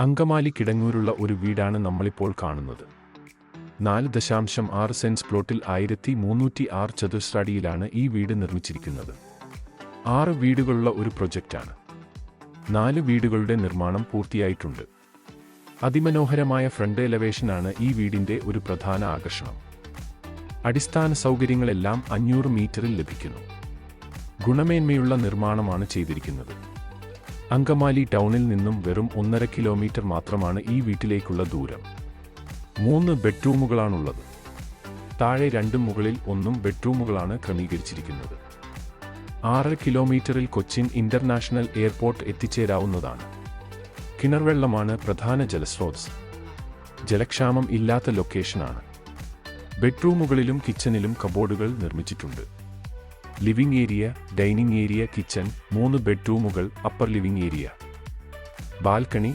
അങ്കമാലി കിടങ്ങൂരുള്ള ഒരു വീടാണ് നമ്മളിപ്പോൾ കാണുന്നത്. 4.6 സെൻസ് പ്ലോട്ടിൽ 1306 ചതുരശ്രടിയിലാണ് ഈ വീട് നിർമ്മിച്ചിരിക്കുന്നത്. 6 വീടുകളുള്ള ഒരു പ്രൊജക്റ്റാണ്. 4 വീടുകളുടെ നിർമ്മാണം പൂർത്തിയായിട്ടുണ്ട്. അതിമനോഹരമായ ഫ്രണ്ട് എലവേഷനാണ് ഈ വീടിന്റെ ഒരു പ്രധാന ആകർഷണം. അടിസ്ഥാന സൗകര്യങ്ങളെല്ലാം 500 മീറ്ററിൽ ലഭിക്കുന്നു. ഗുണമേന്മയുള്ള നിർമ്മാണമാണ് ചെയ്തിരിക്കുന്നത്. അങ്കമാലി ടൗണിൽ നിന്നും വെറും 1.5 കിലോമീറ്റർ മാത്രമാണ് ഈ വീട്ടിലേക്കുള്ള ദൂരം. 3 ബെഡ്റൂമുകളാണുള്ളത്. താഴെ 2 മുകളിൽ 1 ബെഡ്റൂമുകളാണ് ക്രമീകരിച്ചിരിക്കുന്നത്. 6 കിലോമീറ്ററിൽ കൊച്ചിൻ ഇന്റർനാഷണൽ എയർപോർട്ട് എത്തിച്ചേരാവുന്നതാണ്. കിണർവെള്ളമാണ് പ്രധാന ജലസ്രോതസ്. ജലക്ഷാമം ഇല്ലാത്ത ലൊക്കേഷനാണ്. ബെഡ്റൂമുകളിലും കിച്ചണിലും കബോർഡുകൾ നിർമ്മിച്ചിട്ടുണ്ട്. Living area, dining area, kitchen, 3 ബെഡ്റൂമുകൾ, അപ്പർ ലിവിംഗ് ഏരിയ, ബാൽക്കണി,